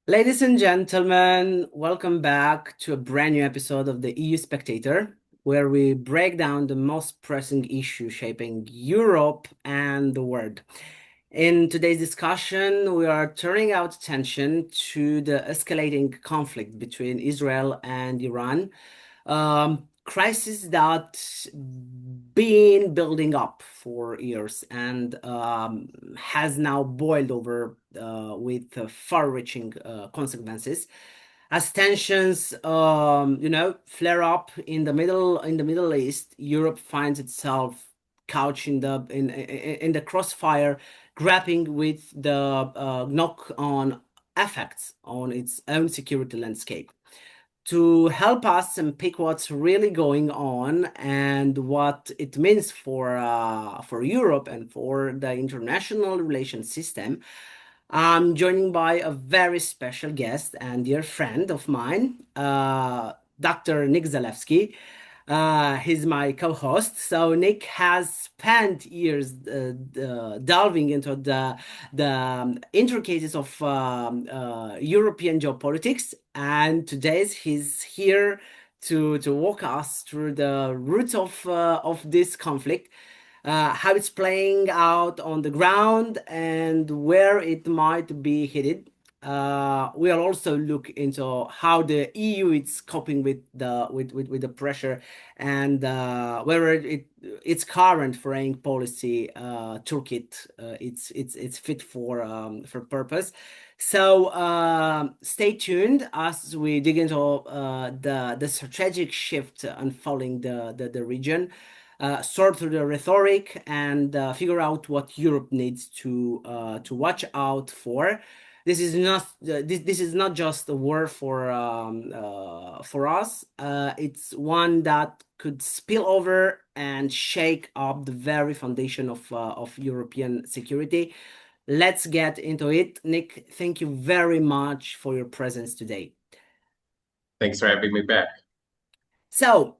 Ladies and gentlemen, welcome back to a brand new episode of the EU Spectator, where we break down the most pressing issues shaping Europe and the world. In today's discussion, we are turning our attention to the escalating conflict between Israel and Iran, crisis that been building up for years and has now boiled over with far-reaching consequences. As tensions, flare up in the Middle East, Europe finds itself couched in the crossfire, grappling with the knock-on effects on its own security landscape. To help us unpick what's really going on and what it means for Europe and for the international relations system, I'm joining by a very special guest and dear friend of mine, Dr. Nick Zelewski. He's my co-host. So Nick has spent years delving into the intricacies of European geopolitics, and today he's here to walk us through the roots of this conflict, how it's playing out on the ground, and where it might be headed. We'll also look into how the EU is coping with the pressure and whether its current foreign policy toolkit it's fit for purpose. So stay tuned as we dig into the strategic shift unfolding the region, sort through the rhetoric, and figure out what Europe needs to watch out for. This is not just a war for us. It's one that could spill over and shake up the very foundation of European security. Let's get into it. Nick, thank you very much for your presence today. Thanks for having me back. So,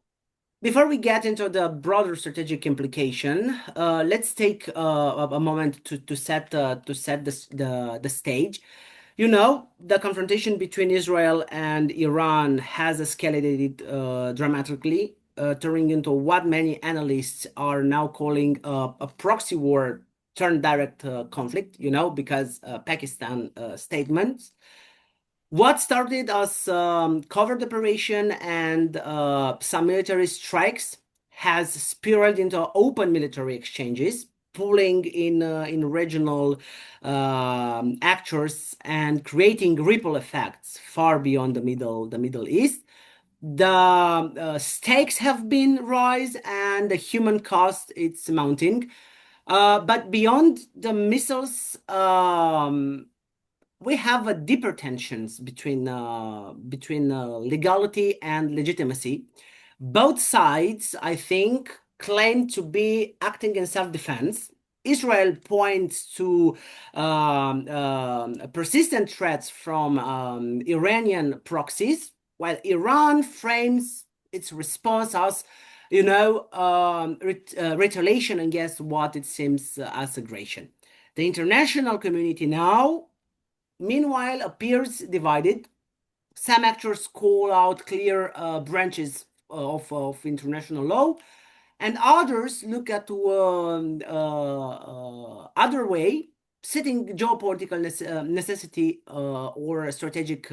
before we get into the broader strategic implication, let's take a moment to set the stage. You know, the confrontation between Israel and Iran has escalated dramatically, turning into what many analysts are now calling a proxy war turned direct conflict, because Pakistan statements. What started as covert operation and some military strikes has spiraled into open military exchanges, pulling in regional actors and creating ripple effects far beyond the Middle East. The stakes have been rise and the human cost it's mounting. But beyond the missiles, we have a deeper tensions between legality and legitimacy. Both sides, I think, claim to be acting in self-defense. Israel points to persistent threats from Iranian proxies, while Iran frames its response as, retaliation against what it seems as aggression. The international community now, meanwhile, appears divided. Some actors call out clear branches of international law, and others look at other way, setting geopolitical necessity or strategic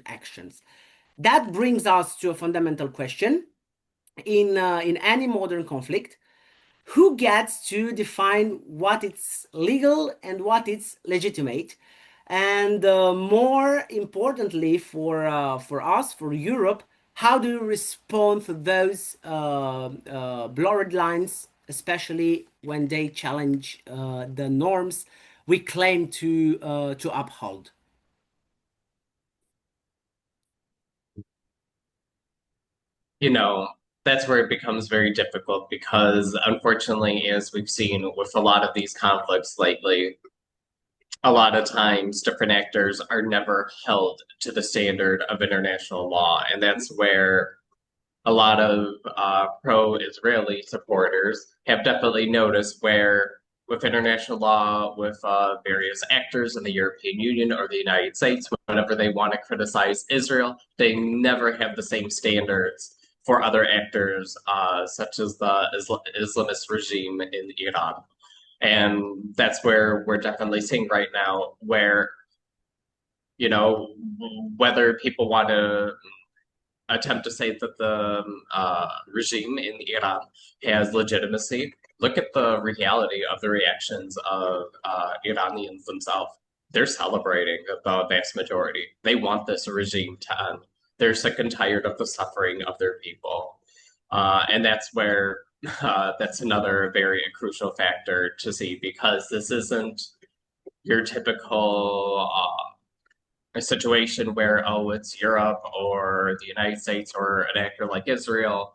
actions. That brings us to a fundamental question in any modern conflict: who gets to define what is legal and what is legitimate? And more importantly, for us, for Europe, how do you respond to those blurred lines, especially when they challenge the norms we claim to uphold? You know, that's where it becomes very difficult because, unfortunately, as we've seen with a lot of these conflicts lately, a lot of times different actors are never held to the standard of international law. And that's where a lot of pro-Israeli supporters have definitely noticed where with international law, with various actors in the European Union or the United States, whenever they want to criticize Israel, they never have the same standards for other actors, such as the Islamist regime in Iran. And that's where we're definitely seeing right now, where, you know, whether people want to attempt to say that the regime in Iran has legitimacy. Look at the reality of the reactions of Iranians themselves. They're celebrating the vast majority. They want this regime to end. They're sick and tired of the suffering of their people. And that's where that's another very crucial factor to see, because this isn't your typical a situation where, oh, it's Europe or the United States or an actor like Israel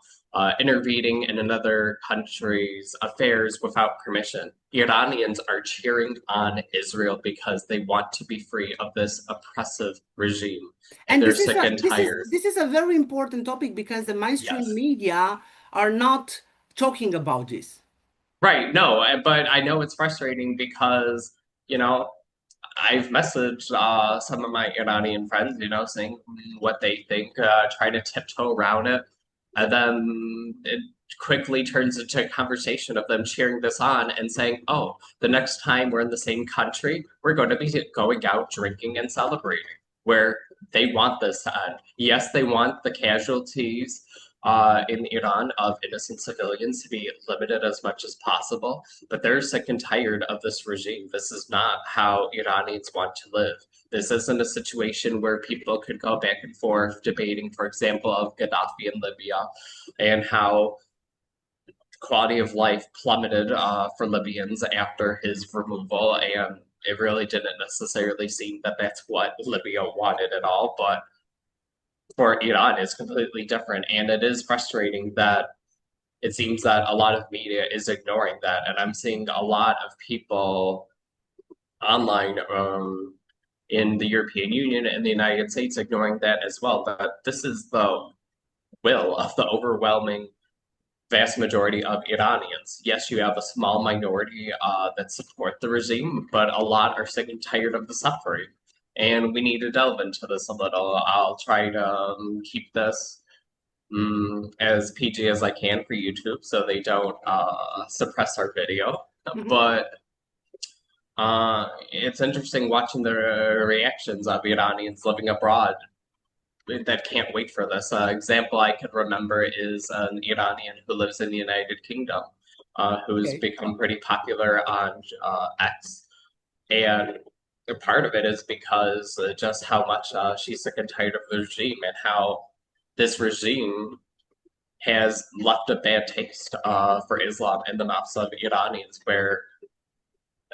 intervening in another country's affairs without permission. Iranians are cheering on Israel because they want to be free of this oppressive regime, and And they're this is sick a and this is tired. this is a very important topic because the mainstream Yes. media are not talking about this. Right, no, but I know it's frustrating because, you know, I've messaged some of my Iranian friends, saying what they think, try to tiptoe around it. And then it quickly turns into a conversation of them cheering this on and saying, oh, the next time we're in the same country, we're going to be going out drinking and celebrating, where they want this to end. Yes, they want the casualties in Iran of innocent civilians to be limited as much as possible, but they're sick and tired of this regime. This is not how Iranians want to live. This isn't a situation where people could go back and forth debating, for example, of Gaddafi in Libya and how quality of life plummeted for Libyans after his removal. And it really didn't necessarily seem that that's what Libya wanted at all. But for Iran, it's completely different. And it is frustrating that it seems that a lot of media is ignoring that. And I'm seeing a lot of people online in the European Union and the United States ignoring that as well. That this is the will of the overwhelming vast majority of Iranians. Yes, you have a small minority that support the regime, but a lot are sick and tired of the suffering. And we need to delve into this a little. I'll try to keep this as PG as I can for YouTube so they don't suppress our video. Mhm. But it's interesting watching the reactions of Iranians living abroad that can't wait for this. Example I could remember is an Iranian who lives in the United Kingdom, who's Okay. become pretty popular on X. And part of it is because just how much she's sick and tired of the regime and how this regime has left a bad taste for Islam in the mouths of Iranians, where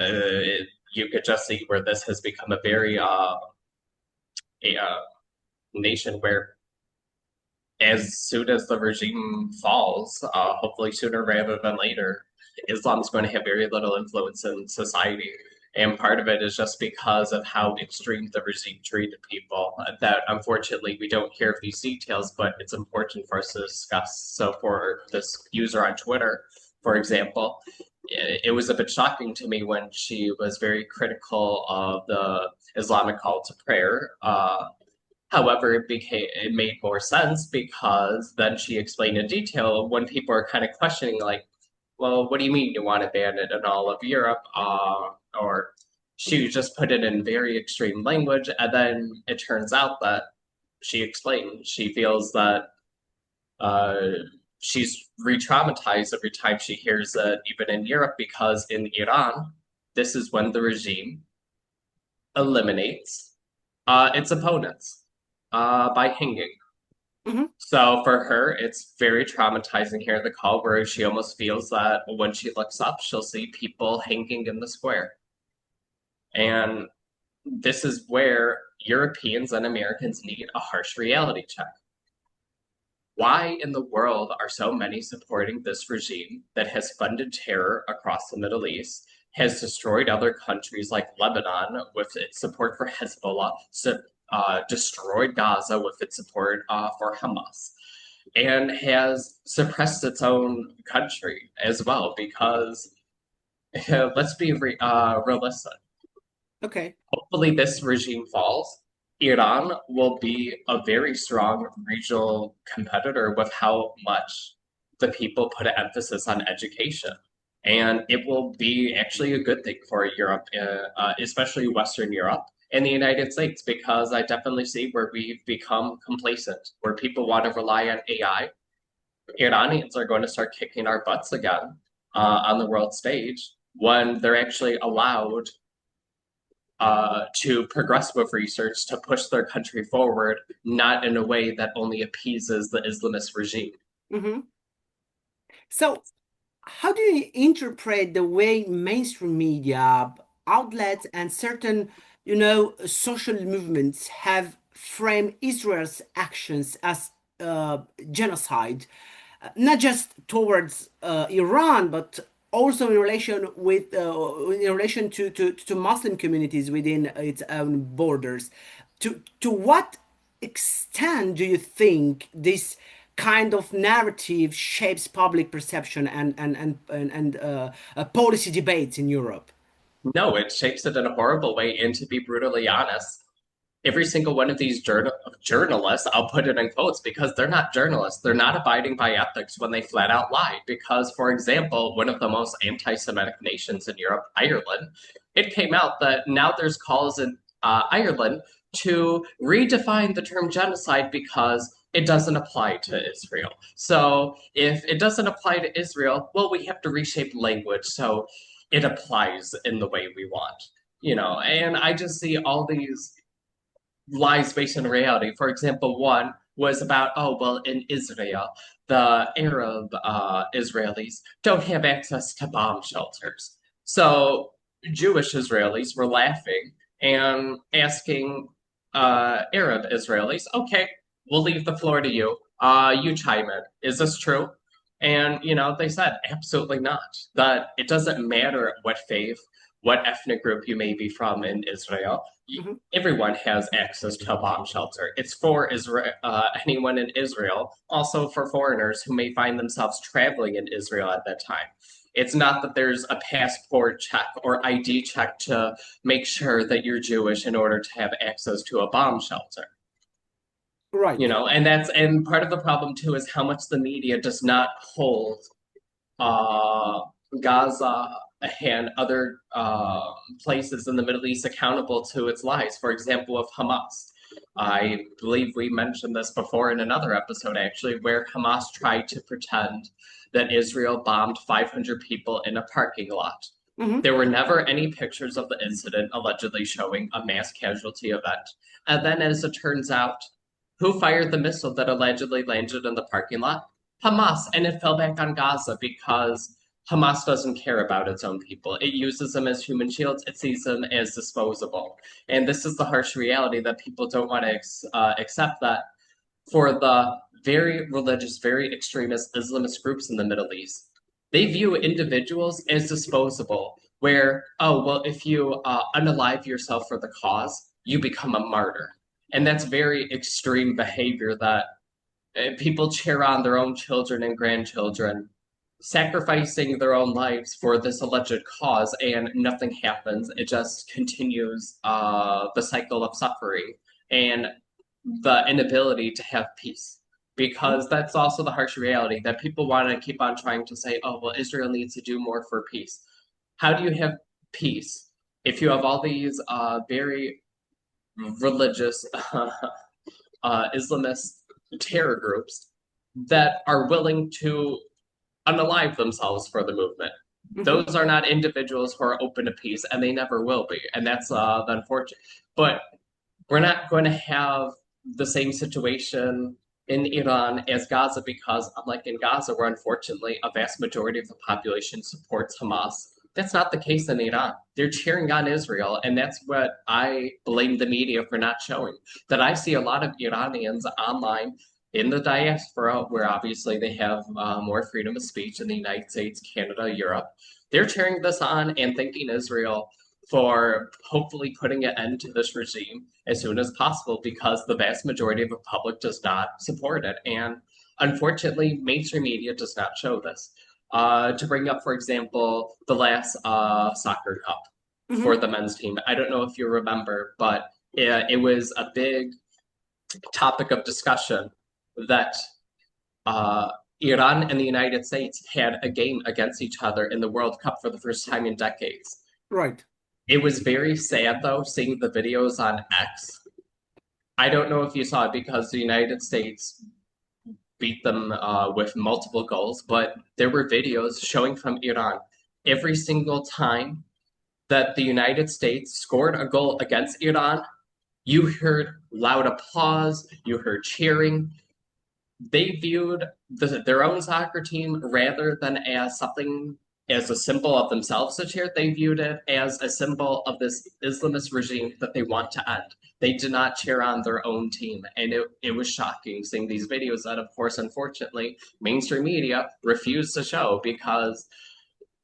you could just see where this has become a very nation where as soon as the regime falls, hopefully sooner rather than later, Islam is going to have very little influence in society. And part of it is just because of how extreme the regime treated people. That unfortunately we don't hear of these details, but it's important for us to discuss. So for this user on Twitter, for example, it was a bit shocking to me when she was very critical of the Islamic call to prayer. However, it made more sense because then she explained in detail when people are kind of questioning, like, well, what do you mean you want to ban it in all of Europe? Or she just put it in very extreme language, and then it turns out that she explained she feels that uh, she's re-traumatized every time she hears it, even in Europe, because in Iran, this is when the regime eliminates its opponents by hanging. Mhm. So for her, it's very traumatizing here in the call where she almost feels that when she looks up, she'll see people hanging in the square. And this is where Europeans and Americans need a harsh reality check. Why in the world are so many supporting this regime that has funded terror across the Middle East, has destroyed other countries like Lebanon with its support for Hezbollah, destroyed Gaza with its support for Hamas, and has suppressed its own country as well? Because let's be realistic. Okay. Hopefully, this regime falls. Iran will be a very strong regional competitor with how much the people put an emphasis on education. And it will be actually a good thing for Europe, especially Western Europe and the United States, because I definitely see where we've become complacent, where people want to rely on AI. Iranians are going to start kicking our butts again on the world stage when they're actually allowed to progress with research to push their country forward, not in a way that only appeases the Islamist regime. Hmm. So, how do you interpret the way mainstream media outlets and certain, social movements have framed Israel's actions as genocide, not just towards Iran, but also in relation to Muslim communities within its own borders? To what extent do you think this kind of narrative shapes public perception and policy debates in Europe? No, it shapes it in a horrible way. And to be brutally honest, every single one of these journalists, I'll put it in quotes because they're not journalists. They're not abiding by ethics when they flat out lie. Because, for example, one of the most anti Semitic nations in Europe, Ireland, it came out that now there's calls in Ireland to redefine the term genocide because it doesn't apply to Israel. So if it doesn't apply to Israel, well, we have to reshape language so it applies in the way we want. And I just see all these lies based in reality. For example, one was about, oh, well, in Israel, the Arab Israelis don't have access to bomb shelters. So Jewish Israelis were laughing and asking Arab Israelis, okay, we'll leave the floor to you. You chime in. Is this true? And, they said, absolutely not. That it doesn't matter what faith, what ethnic group you may be from in Israel, Mhm. everyone has access to a bomb shelter. It's for anyone in Israel, also for foreigners who may find themselves traveling in Israel at that time. It's not that there's a passport check or ID check to make sure that you're Jewish in order to have access to a bomb shelter. Right. And part of the problem too is how much the media does not hold uh, Gaza and other places in the Middle East accountable to its lies. For example, of Hamas. I believe we mentioned this before in another episode, actually, where Hamas tried to pretend that Israel bombed 500 people in a parking lot. Hmm. There were never any pictures of the incident allegedly showing a mass casualty event. And then, as it turns out, who fired the missile that allegedly landed in the parking lot? Hamas, and it fell back on Gaza because Hamas doesn't care about its own people. It uses them as human shields, it sees them as disposable. And this is the harsh reality that people don't want to accept, that for the very religious, very extremist Islamist groups in the Middle East, they view individuals as disposable, where, oh, well, if you unalive yourself for the cause, you become a martyr. And that's very extreme behavior that people cheer on their own children and grandchildren, sacrificing their own lives for this alleged cause, and nothing happens. It just continues the cycle of suffering and the inability to have peace. Because that's also the harsh reality that people want to keep on trying to say, oh, well, Israel needs to do more for peace. How do you have peace if you have all these very religious Islamist terror groups that are willing to unalive themselves for the movement? Hmm. Those are not individuals who are open to peace, and they never will be. And that's the unfortunate. But we're not going to have the same situation in Iran as Gaza because, unlike in Gaza, where unfortunately a vast majority of the population supports Hamas, that's not the case in Iran. They're cheering on Israel, and that's what I blame the media for not showing. That I see a lot of Iranians online in the diaspora, where obviously they have more freedom of speech in the United States, Canada, Europe. They're cheering this on and thanking Israel for hopefully putting an end to this regime as soon as possible because the vast majority of the public does not support it. And unfortunately, mainstream media does not show this. To bring up, for example, the last soccer cup for Hmm. the men's team. I don't know if you remember, but it was a big topic of discussion that uh, Iran and the United States had a game against each other in the World Cup for the first time in decades. Right. It was very sad, though, seeing the videos on X. I don't know if you saw it because the United States beat them with multiple goals, but there were videos showing from Iran every single time that the United States scored a goal against Iran. You heard loud applause, you heard cheering. They viewed their own soccer team rather than as something as a symbol of themselves to cheer. They viewed it as a symbol of this Islamist regime that they want to end. They did not cheer on their own team, and it was shocking seeing these videos that, of course, unfortunately, mainstream media refused to show because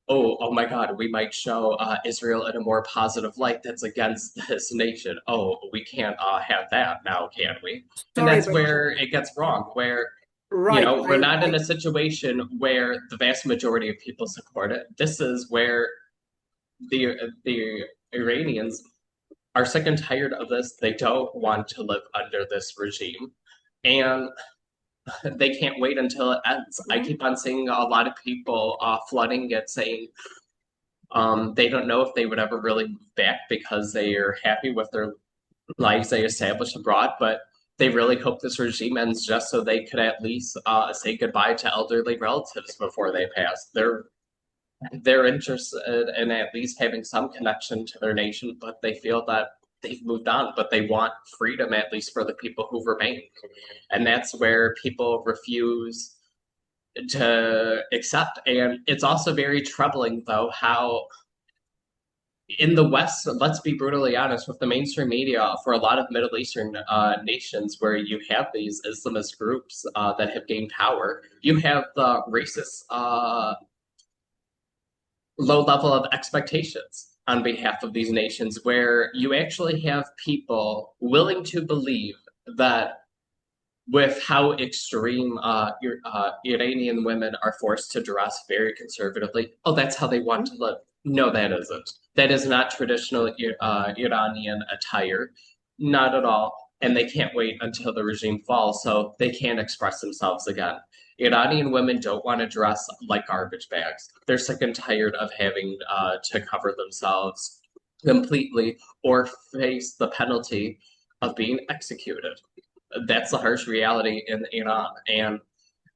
oh my God, we might show Israel in a more positive light that's against this nation. Oh, we can't have that now, can we? And Sorry, that's but where it gets wrong, where, right. we're not in a situation where the vast majority of people support it. This is where the Iranians are sick and tired of this. They don't want to live under this regime. And they can't wait until it ends. I Mhm. keep on seeing a lot of people flooding it saying, they don't know if they would ever really move back because they are happy with their lives they established abroad, but they really hope this regime ends just so they could at least say goodbye to elderly relatives before they pass. They're interested in at least having some connection to their nation, but they feel that they've moved on, but they want freedom at least for the people who remain. And that's where people refuse to accept. And it's also very troubling, though, how in the West, let's be brutally honest, with the mainstream media, for a lot of Middle Eastern nations where you have these Islamist groups that have gained power, you have the racist low level of expectations on behalf of these nations, where you actually have people willing to believe that with how extreme Iranian women are forced to dress very conservatively. Oh, that's how they want to live. No, that isn't. That is not traditional Iranian attire. Not at all. And they can't wait until the regime falls so they can't express themselves again. Iranian women don't want to dress like garbage bags. They're sick and tired of having to cover themselves completely or face the penalty of being executed. That's the harsh reality in Iran. And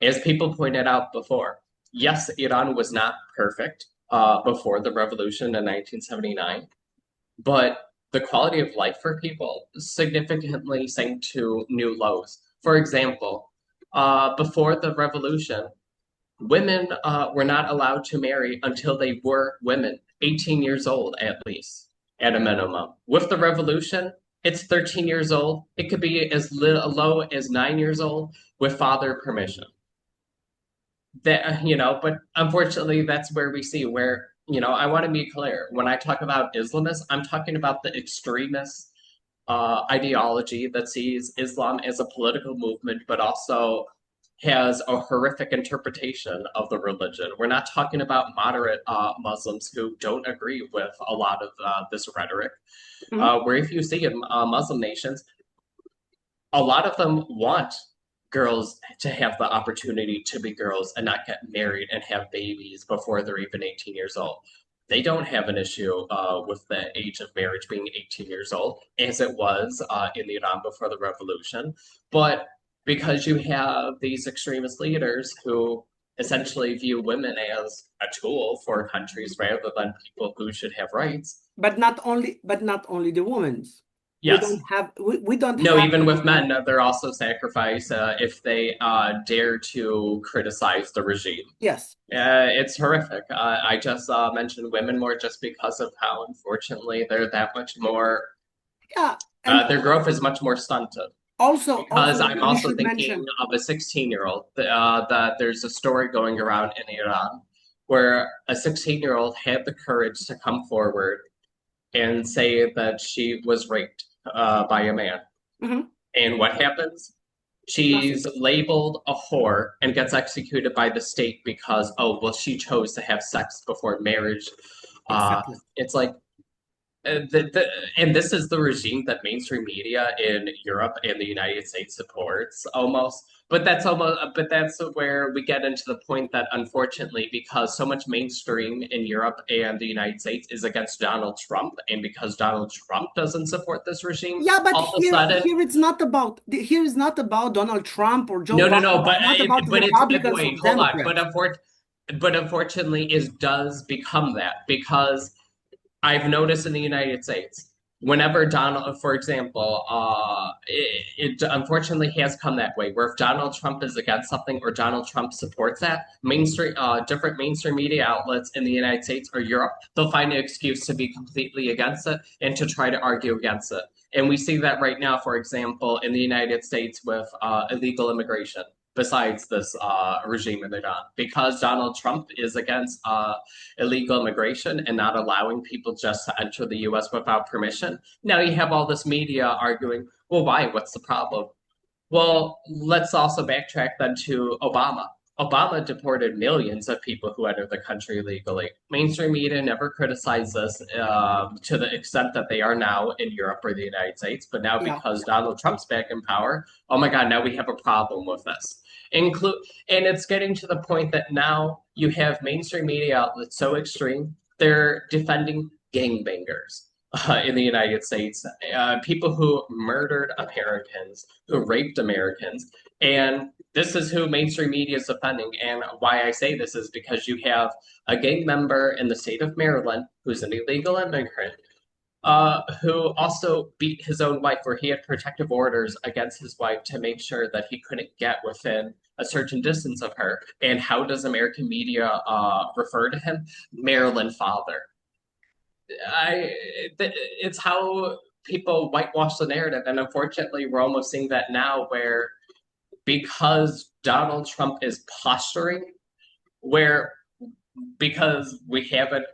as people pointed out before, yes, Iran was not perfect before the revolution in 1979, but the quality of life for people significantly sank to new lows. For example, before the revolution, women were not allowed to marry until they were women, 18 years old at least, at a minimum. With the revolution, it's 13 years old. It could be as low as 9 years old with father permission. That, but unfortunately, that's where we see where, I want to be clear. When I talk about Islamists, I'm talking about the extremist ideology that sees Islam as a political movement, but also has a horrific interpretation of the religion. We're not talking about moderate Muslims who don't agree with a lot of this rhetoric. Mhm. Where if you see in Muslim nations, a lot of them want girls to have the opportunity to be girls and not get married and have babies before they're even 18 years old. They don't have an issue with the age of marriage being 18 years old, as it was in Iran before the revolution. But because you have these extremist leaders who essentially view women as a tool for countries rather than people who should have rights. But not only the women's. We don't Yes, have we don't no, have even with men, they're also sacrificed if they dare to criticize the regime. yes. It's horrific. I just mentioned women more just because of how, unfortunately, they're that much more, Yeah, and their growth is much more stunted. also Because I'm we also should thinking mention. of a 16-year-old that there's a story going around in Iran where a 16-year-old had the courage to come forward and say that she was raped by a man. Mhm. And what happens? She's Nothing. labeled a whore and gets executed by the state because, oh, well, she chose to have sex before marriage. Exactly. It's like, and this is the regime that mainstream media in Europe and the United States supports almost. But that's where we get into the point that unfortunately, because so much mainstream in Europe and the United States is against Donald Trump, and because Donald Trump doesn't support this regime, Yeah, but all of a sudden, here it's not about here is not about Donald Trump or Joe no, no, Biden. no. It's not about Republicans or Wait, hold on. Democrats. But unfortunately, it does become that because I've noticed in the United States, whenever Donald, for example, it unfortunately has come that way, where if Donald Trump is against something or Donald Trump supports that, different mainstream media outlets in the United States or Europe, they'll find an excuse to be completely against it and to try to argue against it. And we see that right now, for example, in the United States with illegal immigration. Besides this regime in Iran, because Donald Trump is against illegal immigration and not allowing people just to enter the US without permission. Now you have all this media arguing, well, why? What's the problem? Well, let's also backtrack then to Obama. Obama deported millions of people who entered the country illegally. Mainstream media never criticized this to the extent that they are now in Europe or the United States. But now, Yeah. because Donald Trump's back in power, oh my God, now we have a problem with this. Include, and it's getting to the point that now you have mainstream media outlets so extreme they're defending gangbangers in the United States, people who murdered Americans, who raped Americans. And this is who mainstream media is defending. And why I say this is because you have a gang member in the state of Maryland who's an illegal immigrant. Who also beat his own wife, where he had protective orders against his wife to make sure that he couldn't get within a certain distance of her. And how does American media refer to him? Maryland father. I it's how people whitewash the narrative, and unfortunately, we're almost seeing that now, where because Donald Trump is posturing, where because we haven't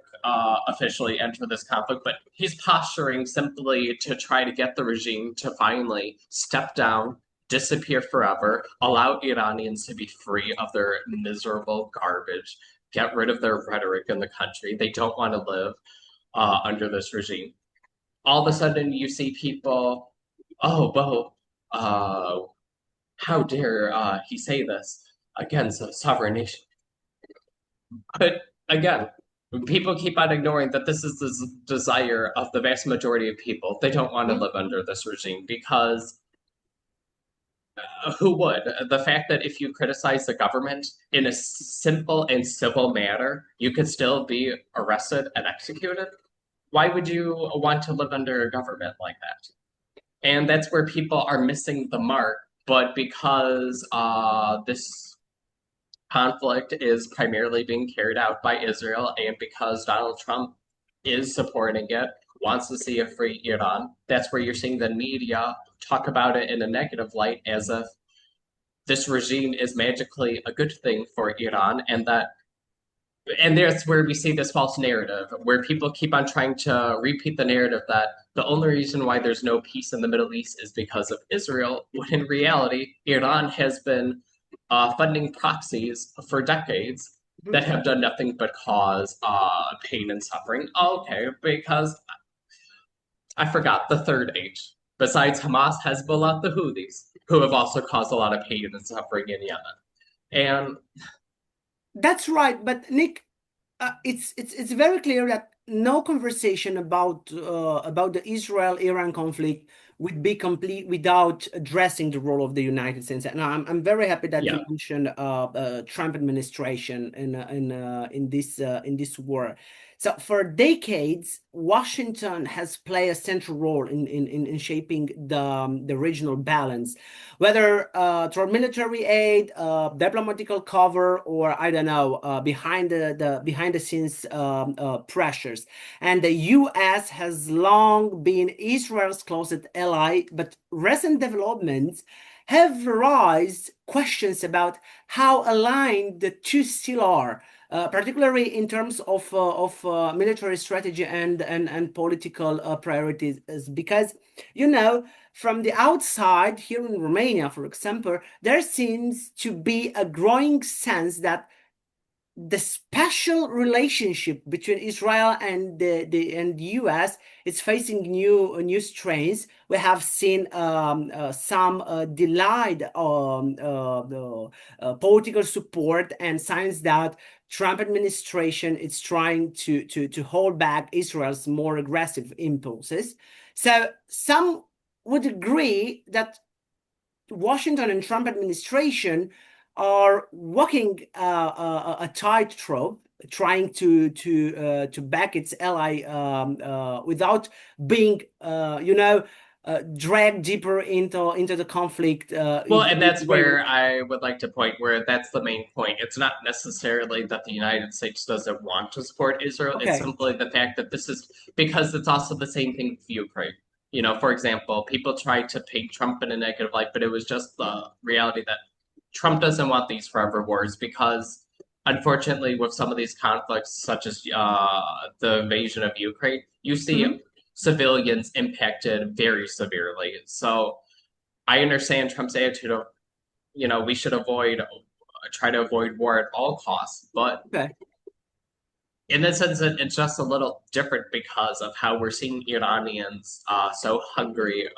officially entered this conflict, but he's posturing simply to try to get the regime to finally step down, disappear forever, allow Iranians to be free of their miserable garbage, get rid of their rhetoric in the country. They don't want to live under this regime. All of a sudden, you see people, oh, well, how dare he say this against a sovereign nation? But again, people keep on ignoring that this is the desire of the vast majority of people. They don't want to live under this regime because who would? The fact that if you criticize the government in a simple and civil manner, you could still be arrested and executed. Why would you want to live under a government like that? And that's where people are missing the mark. But because this conflict is primarily being carried out by Israel, and because Donald Trump is supporting it, wants to see a free Iran, that's where you're seeing the media talk about it in a negative light as if this regime is magically a good thing for Iran, and that's where we see this false narrative where people keep on trying to repeat the narrative that the only reason why there's no peace in the Middle East is because of Israel, when in reality, Iran has been funding proxies for decades that have done nothing but cause pain and suffering. Okay, because I forgot the third H. Besides Hamas, Hezbollah, the Houthis, who have also caused a lot of pain and suffering in Yemen. And That's right, but Nick, it's very clear that no conversation about the Israel-Iran conflict would be complete without addressing the role of the United States. And I'm very happy that you yeah, mentioned Trump administration in this war. So for decades, Washington has played a central role in shaping the regional balance, whether through military aid, diplomatical cover, or I don't know, behind the behind the scenes pressures. And the U.S. has long been Israel's closest ally, but recent developments have raised questions about how aligned the two still are. particularly in terms of military strategy and political priorities, is because, you know, from the outside, here in Romania, for example, there seems to be a growing sense that the special relationship between Israel and the US is facing new strains. We have seen some delayed political support and signs that Trump administration is trying to hold back Israel's more aggressive impulses. So some would agree that Washington and Trump administration are walking a tightrope, trying to back its ally without being, dragged deeper into the conflict. Well, and that's where I would like to point where that's the main point. It's not necessarily that the United States doesn't want to support Israel. It's Okay. simply the fact that this is because it's also the same thing with Ukraine. You know, for example, people tried to paint Trump in a negative light, but it was just the reality that Trump doesn't want these forever wars because, unfortunately, with some of these conflicts, such as the invasion of Ukraine, you see Mhm. civilians impacted very severely. So I understand Trump's attitude of, we should try to avoid war at all costs. But Okay. in this sense, it's just a little different because of how we're seeing Iranians so hungry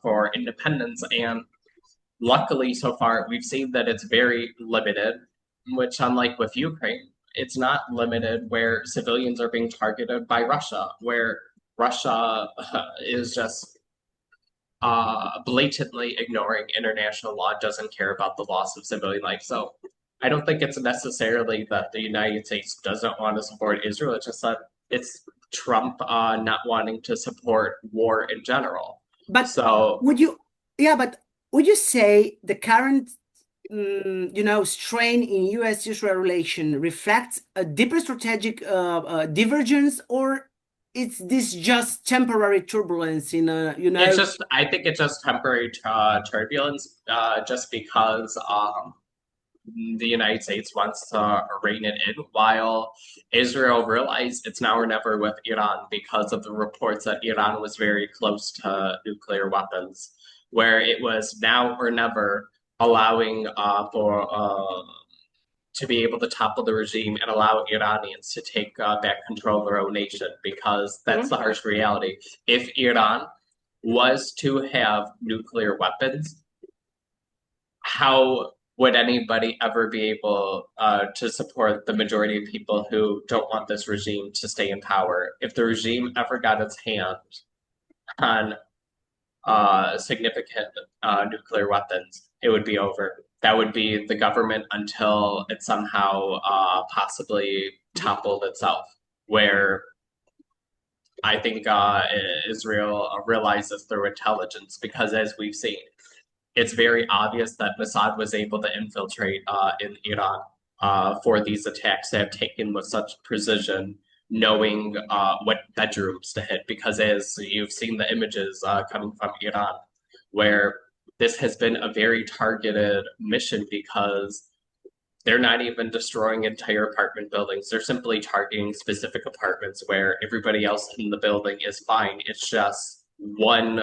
for independence. And luckily, so far, we've seen that it's very limited, which, unlike with Ukraine, it's not limited where civilians are being targeted by Russia, where Russia is just blatantly ignoring international law, doesn't care about the loss of civilian life. So I don't think it's necessarily that the United States doesn't want to support Israel. It's just that it's Trump not wanting to support war in general. But So, would you, yeah, but would you say the current, strain in U.S.-Israel relation reflects a deeper strategic divergence, or is this just temporary turbulence in a, I think it's just temporary turbulence, just because the United States wants to rein it in, while Israel realized it's now or never with Iran because of the reports that Iran was very close to nuclear weapons, where it was now or never allowing for to be able to topple the regime and allow Iranians to take back control of their own nation, because that's Mhm. the harsh reality. If Iran was to have nuclear weapons, how would anybody ever be able to support the majority of people who don't want this regime to stay in power? If the regime ever got its hands on significant nuclear weapons, it would be over. That would be the government until it somehow possibly toppled itself, where I think Israel realizes through intelligence, because as we've seen, it's very obvious that Mossad was able to infiltrate in Iran for these attacks that have taken with such precision, knowing what bedrooms to hit. Because as you've seen the images coming from Iran, where this has been a very targeted mission, because they're not even destroying entire apartment buildings. They're simply targeting specific apartments where everybody else in the building is fine. It's just one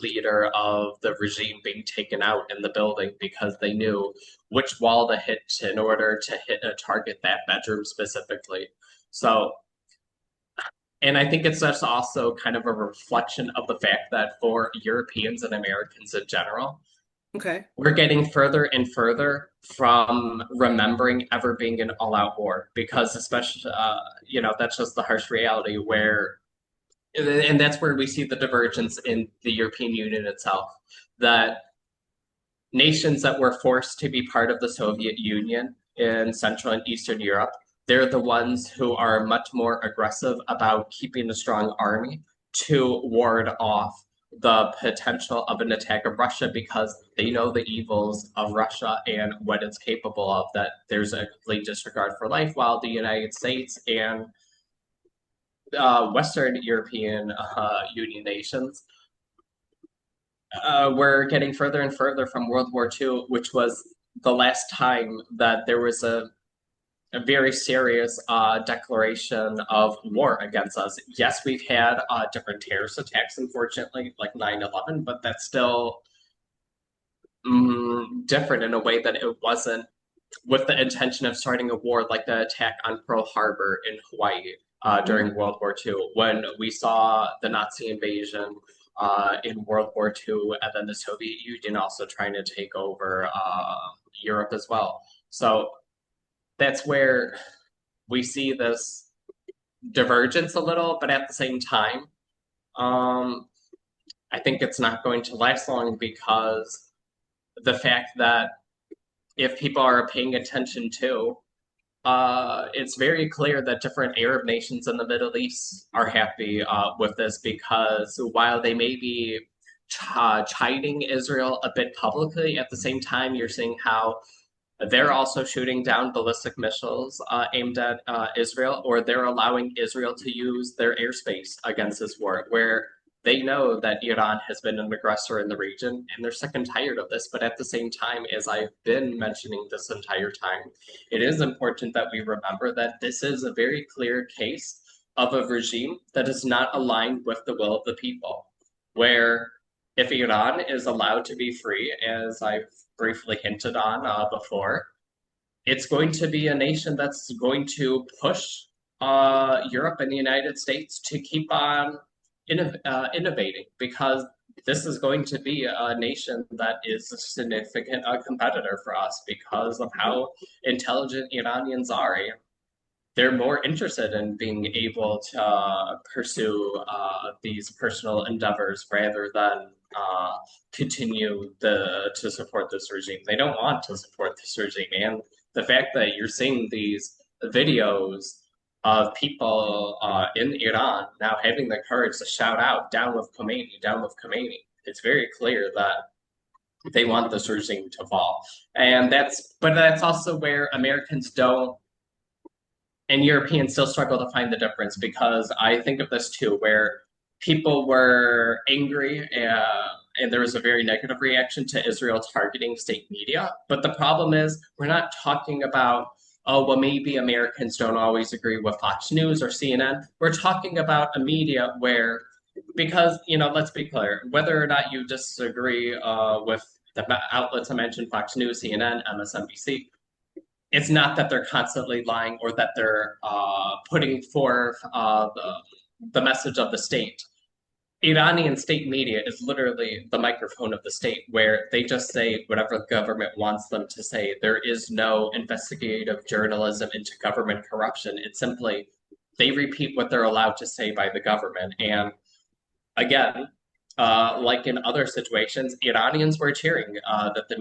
leader of the regime being taken out in the building because they knew which wall to hit in order to hit a target that bedroom specifically. So, and I think it's just also kind of a reflection of the fact that for Europeans and Americans in general, Okay. we're getting further and further from remembering ever being an all-out war, because especially that's just the harsh reality where, and that's where we see the divergence in the European Union itself, that nations that were forced to be part of the Soviet Union in Central and Eastern Europe, they're the ones who are much more aggressive about keeping a strong army to ward off the potential of an attack of Russia, because they know the evils of Russia and what it's capable of, that there's a complete disregard for life, while the United States and Western European Union nations, we're getting further and further from World War II, which was the last time that there was a a very serious declaration of war against us. Yes, we've had different terrorist attacks, unfortunately, like 9/11, but that's still different in a way that it wasn't with the intention of starting a war like the attack on Pearl Harbor in Hawaii during World War II, when we saw the Nazi invasion in World War II, and then the Soviet Union also trying to take over Europe as well. So that's where we see this divergence a little, but at the same time, um, I think it's not going to last long because the fact that if people are paying attention to, it's very clear that different Arab nations in the Middle East are happy with this because while they may be chiding Israel a bit publicly, at the same time, you're seeing how they're also shooting down ballistic missiles aimed at Israel, or they're allowing Israel to use their airspace against this war, where they know that Iran has been an aggressor in the region and they're sick and tired of this. But at the same time, as I've been mentioning this entire time, it is important that we remember that this is a very clear case of a regime that is not aligned with the will of the people, where if Iran is allowed to be free, as I've briefly hinted on before, it's going to be a nation that's going to push Europe and the United States to keep on innovating because this is going to be a nation that is a significant competitor for us because of how intelligent Iranians are. They're more interested in being able to pursue these personal endeavors rather than continue to support this regime. They don't want to support this regime, and the fact that you're seeing these videos of people in Iran now having the courage to shout out "Down with Khomeini, down with Khomeini." It's very clear that they want this regime to fall, and that's also where Americans don't and Europeans still struggle to find the difference because I think of this too, where people were angry and there was a very negative reaction to Israel targeting state media. But the problem is, we're not talking about, oh, well, maybe Americans don't always agree with Fox News or CNN. We're talking about a media where, because, let's be clear, whether or not you disagree with the outlets I mentioned, Fox News, CNN, MSNBC, it's not that they're constantly lying or that they're putting forth the message of the state. Iranian state media is literally the microphone of the state where they just say whatever the government wants them to say. There is no investigative journalism into government corruption. It's simply they repeat what they're allowed to say by the government. And again, like in other situations, Iranians were cheering that the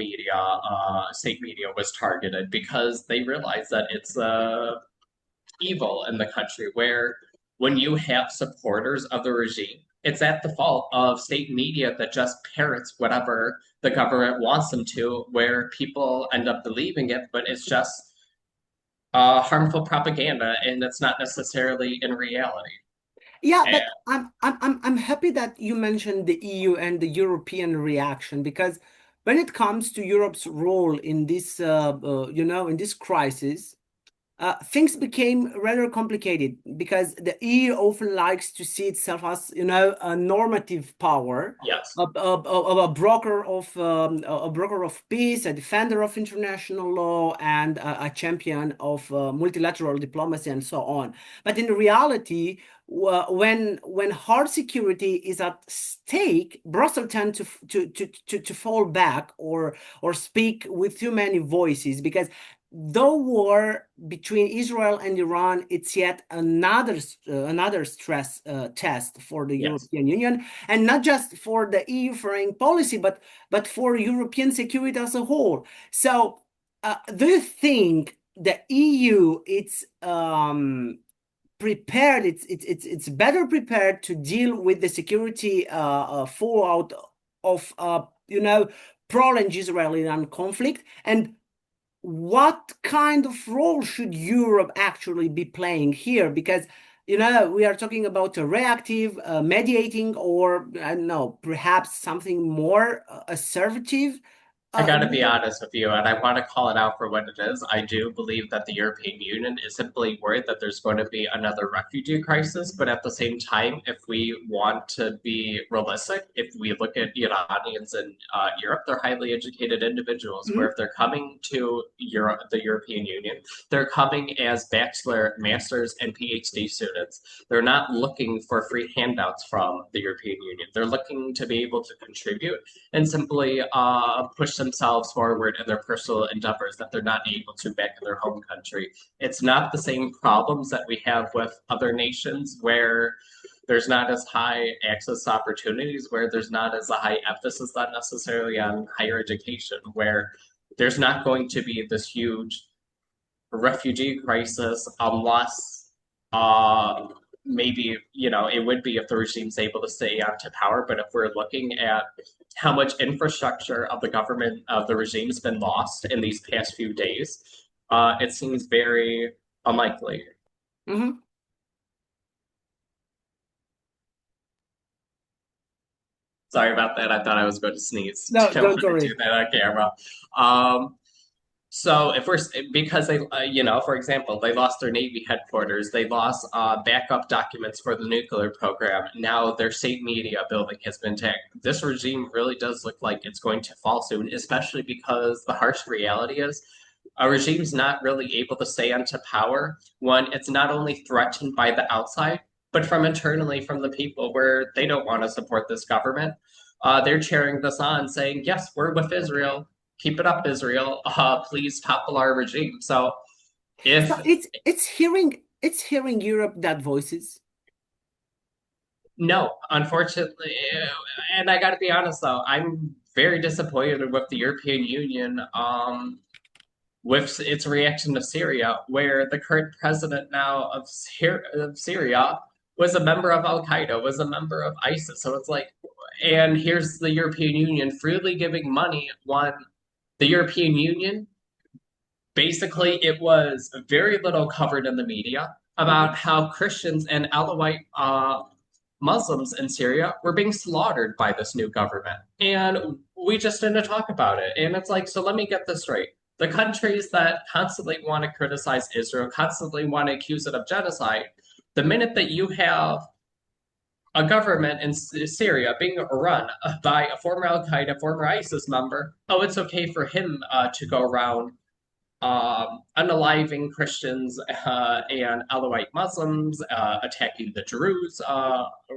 state media was targeted because they realized that it's evil in the country where when you have supporters of the regime, it's at the fault of state media that just parrots whatever the government wants them to, where people end up believing it, but it's just harmful propaganda and it's not necessarily in reality. Yeah, And, but I'm happy that you mentioned the EU and the European reaction because when it comes to Europe's role in this, in this crisis, things became rather complicated because the EU often likes to see itself as, a normative power, yes, a broker of peace, a defender of international law, and a champion of multilateral diplomacy, and so on. But in reality, when hard security is at stake, Brussels tends to fall back or speak with too many voices because the war between Israel and Iran, it's yet another stress test for the yes. European Union, and not just for the EU foreign policy, but for European security as a whole. So, do you think the EU it's prepared? It's better prepared to deal with the security fallout of prolonged Israeli-Iran conflict, and what kind of role should Europe actually be playing here? Because, we are talking about a reactive, mediating, or I don't know, perhaps something more assertive I got to You be know, honest with you, and I want to call it out for what it is. I do believe that the European Union is simply worried that there's going to be another refugee crisis. But at the same time, if we want to be realistic, if we look at Iranians in Europe, they're highly educated individuals. Where mhm, if they're coming to Europe, the European Union, they're coming as bachelor, masters, and PhD students. They're not looking for free handouts from the European Union. They're looking to be able to contribute and simply push themselves forward in their personal endeavors that they're not able to back in their home country. It's not the same problems that we have with other nations where there's not as high access opportunities, where there's not as a high emphasis not necessarily on higher education, where there's not going to be this huge refugee crisis unless maybe it would be if the regime's able to stay on to power. But if we're looking at how much infrastructure of the government of the regime's been lost in these past few days, it seems very unlikely. mhm. Sorry about that. I thought I was going to sneeze. No, Don't don't want to do worry. that on camera. Um, So if we're because they, for example, they lost their Navy headquarters, they lost backup documents for the nuclear program. Now their state media building has been attacked. This regime really does look like it's going to fall soon, especially because the harsh reality is a regime's not really able to stay onto power when it's not only threatened by the outside, but from internally from the people where they don't want to support this government. They're cheering this on, saying, "Yes, we're with Israel. Keep it up, Israel. Please topple our regime." So So if it's hearing Europe that voices. no, unfortunately, and I got to be honest though, I'm very disappointed with the European Union. With its reaction to Syria, where the current president now of Syria was a member of Al Qaeda, was a member of ISIS. So it's like, and here's the European Union freely giving money. One, the European Union, basically, it was very little covered in the media Mhm. about how Christians and Alawite Muslims in Syria were being slaughtered by this new government. And we just didn't talk about it. And it's like, so let me get this straight. The countries that constantly want to criticize Israel, constantly want to accuse it of genocide, the minute that you have a government in Syria being run by a former Al Qaeda, former ISIS member, oh, it's okay for him to go around unaliving Christians and Alawite Muslims, attacking the Druze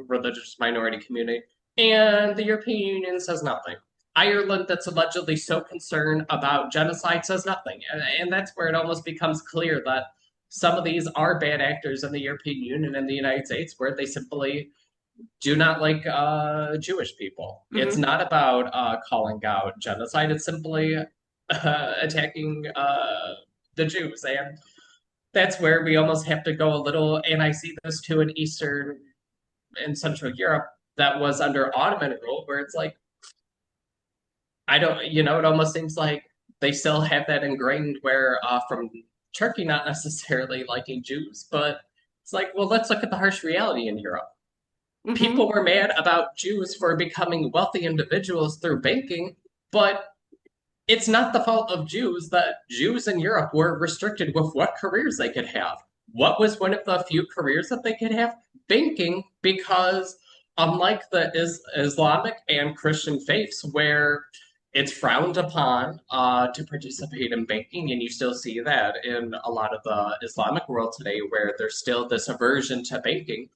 religious minority community, and the European Union says nothing. Ireland, that's allegedly so concerned about genocide, says nothing. And that's where it almost becomes clear that some of these are bad actors in the European Union and the United States, where they simply do not like Jewish people. It's Mhm. not about calling out genocide. It's simply attacking the Jews, and that's where we almost have to go a little. And I see this too in Eastern and Central Europe that was under Ottoman rule, where it's like I don't, it almost seems like they still have that ingrained where from Turkey not necessarily liking Jews, but it's like, well, let's look at the harsh reality in Europe. People Mhm. were mad about Jews for becoming wealthy individuals through banking, but it's not the fault of Jews that Jews in Europe were restricted with what careers they could have. What was one of the few careers that they could have? Banking, because unlike the Islamic and Christian faiths, where it's frowned upon to participate in banking, and you still see that in a lot of the Islamic world today, where there's still this aversion to banking.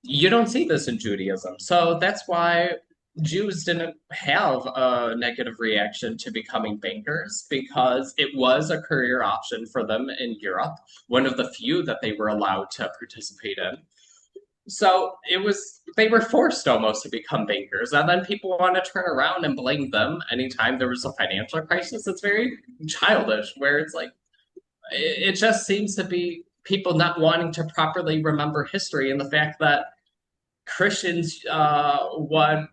You don't see this in Judaism. So that's why Jews didn't have a negative reaction to becoming bankers because it was a career option for them in Europe, one of the few that they were allowed to participate in. So they were forced almost to become bankers. And then people want to turn around and blame them anytime there was a financial crisis. It's very childish, where it's like, it just seems to be people not wanting to properly remember history and the fact that Christians, one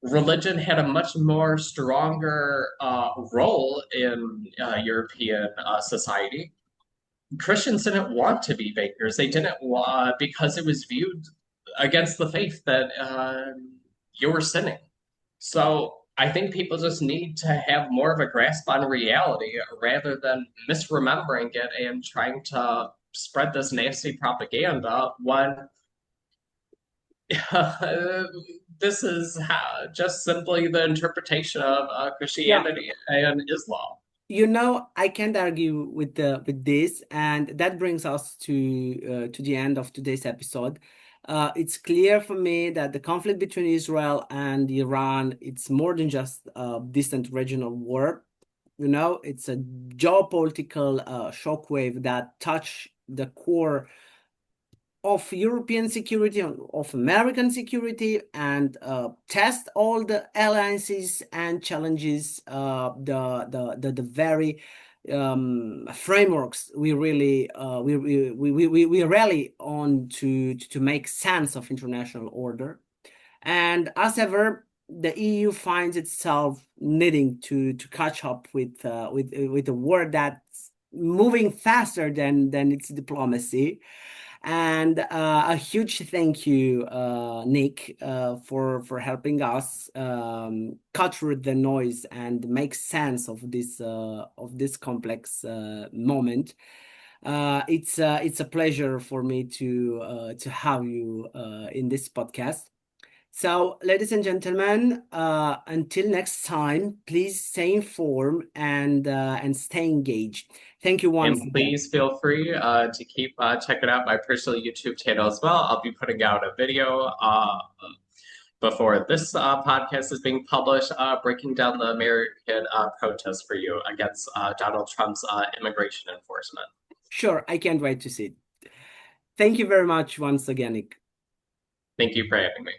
religion had a much more stronger role in European society. Christians didn't want to be bakers. They didn't want because it was viewed against the faith that you were sinning. So I think people just need to have more of a grasp on reality rather than misremembering it and trying to spread this nasty propaganda when this is just simply the interpretation of Yeah. Christianity and Islam. I can't argue with this, and that brings us to the end of today's episode. It's clear for me that the conflict between Israel and Iran, it's more than just a distant regional war. It's a geopolitical shockwave that touch the core of European security, of American security, and test all the alliances and challenges the very frameworks we rally on to make sense of international order. And as ever, the EU finds itself needing to catch up with a world that's moving faster than its diplomacy. And a huge thank you, Nick, for helping us cut through the noise and make sense of this complex moment. It's a pleasure for me to have you in this podcast. So, ladies and gentlemen, until next time, please stay informed and stay engaged. Thank you once And again. please feel free to keep checking out my personal YouTube channel as well. I'll be putting out a video before this podcast is being published, breaking down the American protest for you against Donald Trump's immigration enforcement. Sure, I can't wait to see it. Thank you very much once again, Nick. Thank you for having me.